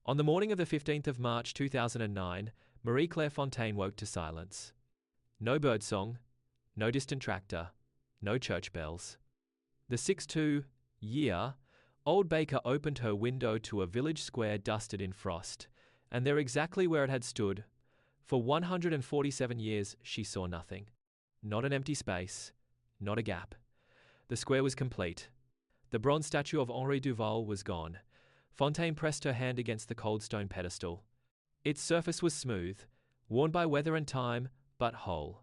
On the morning of the 15th of March 2009, Marie-Claire Fontaine woke to silence. No birdsong, no distant tractor, no church bells. The 62-year-old baker opened her window to a village square dusted in frost, and there exactly where it had stood. For 147 years she saw nothing. Not an empty space, not a gap. The square was complete. The bronze statue of Henri Duval was gone. Fontaine pressed her hand against the cold stone pedestal. Its surface was smooth, worn by weather and time, but whole,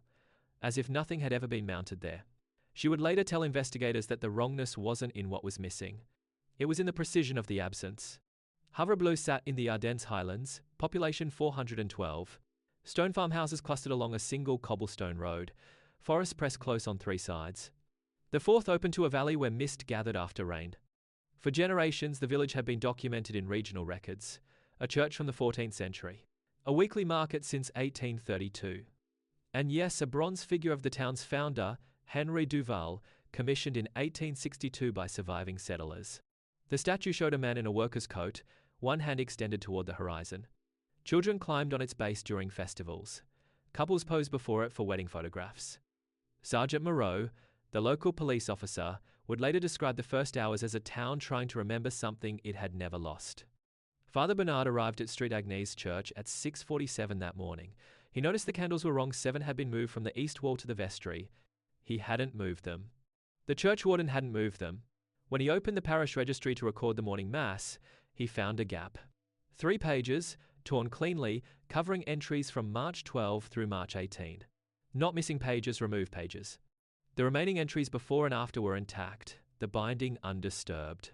as if nothing had ever been mounted there. She would later tell investigators that the wrongness wasn't in what was missing. It was in the precision of the absence. Havre sat in the Ardennes Highlands, population 412. Stone farmhouses clustered along a single cobblestone road, forests pressed close on three sides. The fourth opened to a valley where mist gathered after rain. For generations, the village had been documented in regional records, a church from the 14th century, a weekly market since 1832. And yes, a bronze figure of the town's founder, Henri Duval, commissioned in 1862 by surviving settlers. The statue showed a man in a worker's coat, one hand extended toward the horizon. Children climbed on its base during festivals. Couples posed before it for wedding photographs. Sergeant Moreau, the local police officer, would later describe the first hours as a town trying to remember something it had never lost. Father Bernard arrived at Street Agnès Church at 6:47 that morning. He noticed the candles were wrong. 7 had been moved from the east wall to the vestry. He hadn't moved them. The church warden hadn't moved them. When he opened the parish registry to record the morning mass, he found a gap. 3 pages, torn cleanly, covering entries from March 12 through March 18. Not missing pages, removed pages. The remaining entries before and after were intact, the binding undisturbed.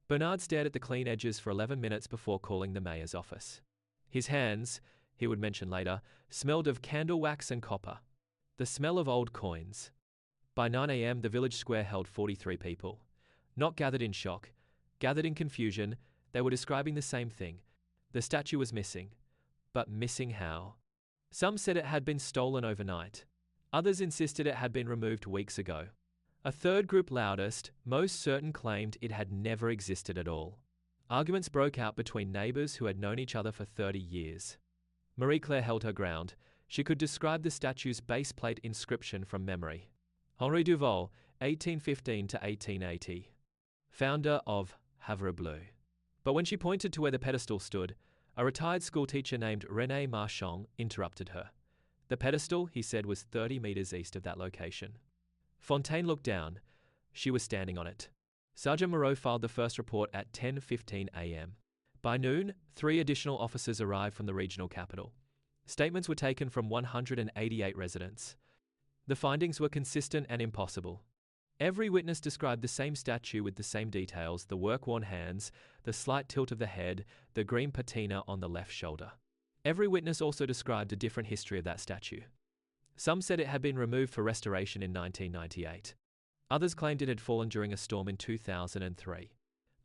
Bernard stared at the clean edges for 11 minutes before calling the mayor's office. His hands, he would mention later, smelled of candle wax and copper. The smell of old coins. By 9 a.m. the village square held 43 people. Not gathered in shock, gathered in confusion, they were describing the same thing. The statue was missing. But missing how? Some said it had been stolen overnight. Others insisted it had been removed weeks ago. A third group, loudest, most certain, claimed it had never existed at all. Arguments broke out between neighbors who had known each other for 30 years. Marie-Claire held her ground. She could describe the statue's base plate inscription from memory. Henri Duval, 1815 to 1880. Founder of Havre Bleu. But when she pointed to where the pedestal stood, a retired schoolteacher named René Marchand interrupted her. The pedestal, he said, was 30 meters east of that location. Fontaine looked down. She was standing on it. Sergeant Moreau filed the first report at 10:15 a.m. By noon, 3 additional officers arrived from the regional capital. Statements were taken from 188 residents. The findings were consistent and impossible. Every witness described the same statue with the same details: the work-worn hands, the slight tilt of the head, the green patina on the left shoulder. Every witness also described a different history of that statue. Some said it had been removed for restoration in 1998. Others claimed it had fallen during a storm in 2003.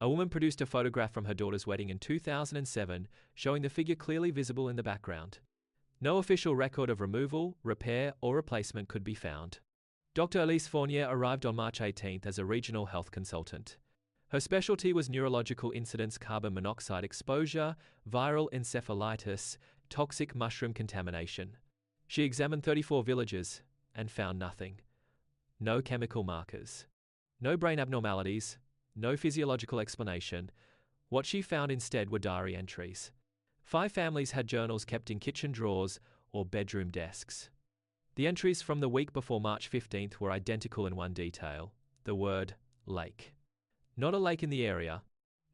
A woman produced a photograph from her daughter's wedding in 2007, showing the figure clearly visible in the background. No official record of removal, repair, or replacement could be found. Dr. Elise Fournier arrived on March 18th as a regional health consultant. Her specialty was neurological incidents, carbon monoxide exposure, viral encephalitis, toxic mushroom contamination. She examined 34 villages and found nothing. No chemical markers. No brain abnormalities. No physiological explanation. What she found instead were diary entries. 5 families had journals kept in kitchen drawers or bedroom desks. The entries from the week before March 15th were identical in one detail: the word lake. Not a lake in the area,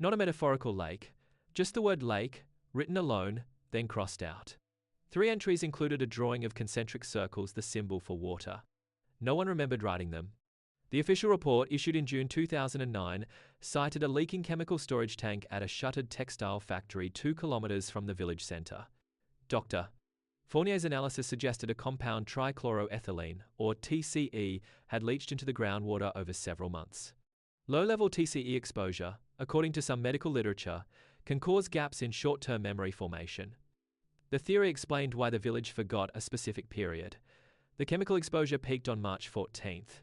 not a metaphorical lake, just the word lake, written alone, then crossed out. 3 entries included a drawing of concentric circles, the symbol for water. No one remembered writing them. The official report, issued in June 2009, cited a leaking chemical storage tank at a shuttered textile factory 2 kilometers from the village center. Dr. Fournier's analysis suggested a compound trichloroethylene, or TCE, had leached into the groundwater over several months. Low-level TCE exposure, according to some medical literature, can cause gaps in short-term memory formation. The theory explained why the village forgot a specific period. The chemical exposure peaked on March 14th.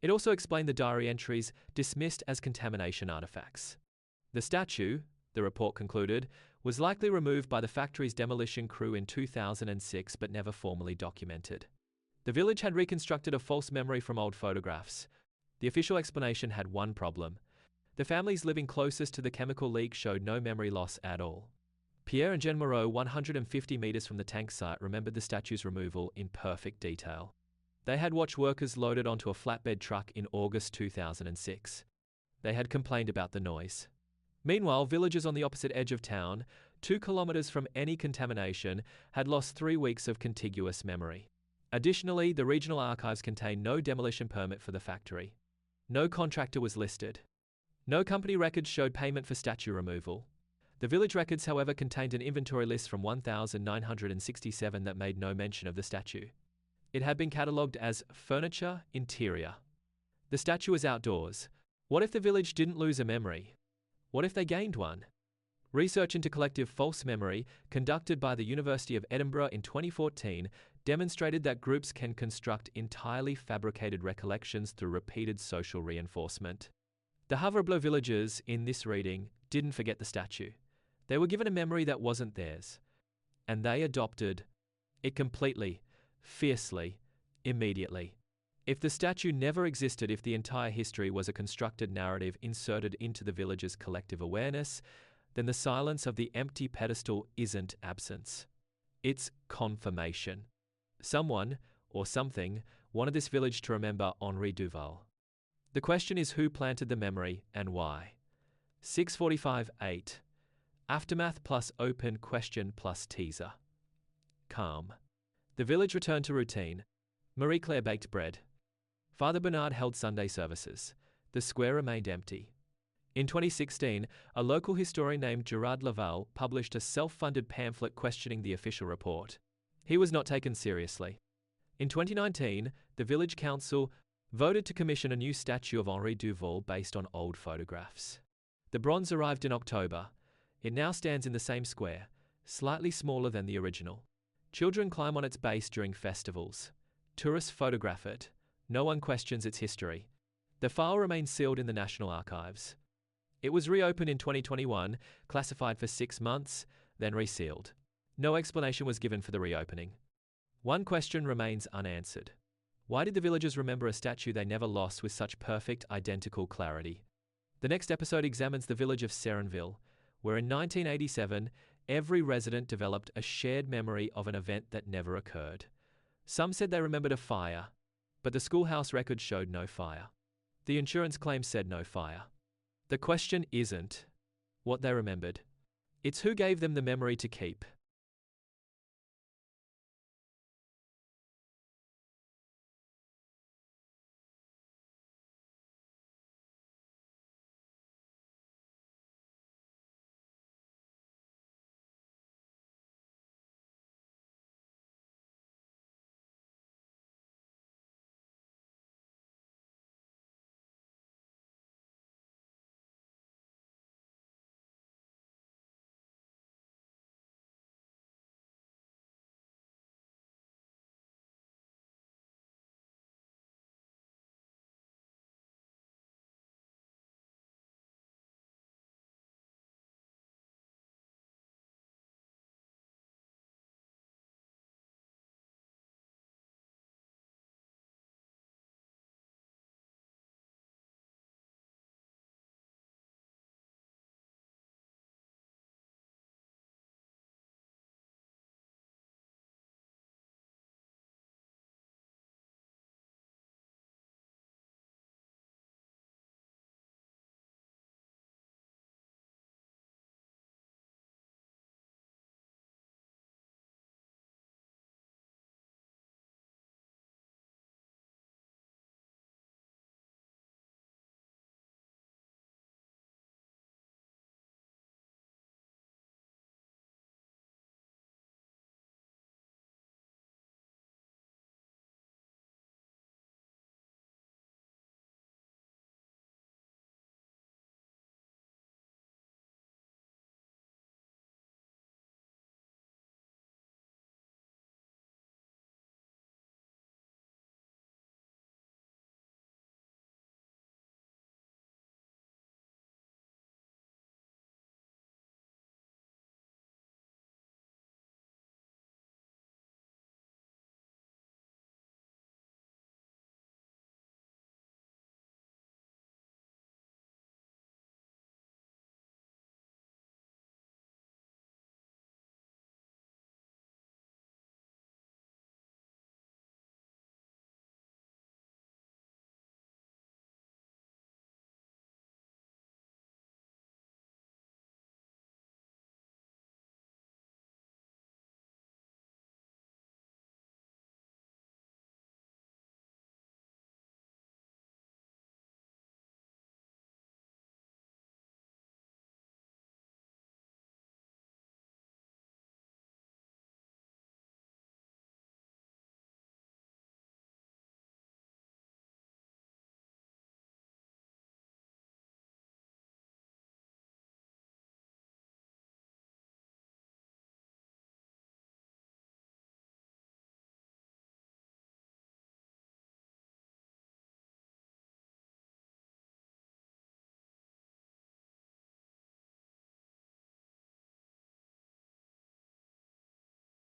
It also explained the diary entries dismissed as contamination artifacts. The statue, the report concluded, was likely removed by the factory's demolition crew in 2006 but never formally documented. The village had reconstructed a false memory from old photographs. The official explanation had one problem. The families living closest to the chemical leak showed no memory loss at all. Pierre and Jean Moreau, 150 meters from the tank site, remembered the statue's removal in perfect detail. They had watched workers loaded onto a flatbed truck in August 2006. They had complained about the noise. Meanwhile, villagers on the opposite edge of town, 2 kilometers from any contamination, had lost 3 weeks of contiguous memory. Additionally, the regional archives contained no demolition permit for the factory. No contractor was listed. No company records showed payment for statue removal. The village records, however, contained an inventory list from 1967 that made no mention of the statue. It had been catalogued as furniture interior. The statue was outdoors. What if the village didn't lose a memory? What if they gained one? Research into collective false memory, conducted by the University of Edinburgh in 2014, demonstrated that groups can construct entirely fabricated recollections through repeated social reinforcement. The Havre-Bleu villagers in this reading didn't forget the statue. They were given a memory that wasn't theirs, and they adopted it completely, fiercely, immediately. If the statue never existed, if the entire history was a constructed narrative inserted into the villagers' collective awareness, then the silence of the empty pedestal isn't absence. It's confirmation. Someone, or something, wanted this village to remember Henri Duval. The question is, who planted the memory and why? 6:45-8. Aftermath plus open question plus teaser. Calm. The village returned to routine. Marie-Claire baked bread. Father Bernard held Sunday services. The square remained empty. In 2016, a local historian named Gerard Laval published a self-funded pamphlet questioning the official report. He was not taken seriously. In 2019, the village council voted to commission a new statue of Henri Duval based on old photographs. The bronze arrived in October. It now stands in the same square, slightly smaller than the original. Children climb on its base during festivals. Tourists photograph it. No one questions its history. The file remains sealed in the National Archives. It was reopened in 2021, classified for 6 months, then resealed. No explanation was given for the reopening. One question remains unanswered. Why did the villagers remember a statue they never lost with such perfect, identical clarity? The next episode examines the village of Serenville, where in 1987, every resident developed a shared memory of an event that never occurred. Some said they remembered a fire, but the schoolhouse record showed no fire. The insurance claim said no fire. The question isn't what they remembered. It's who gave them the memory to keep.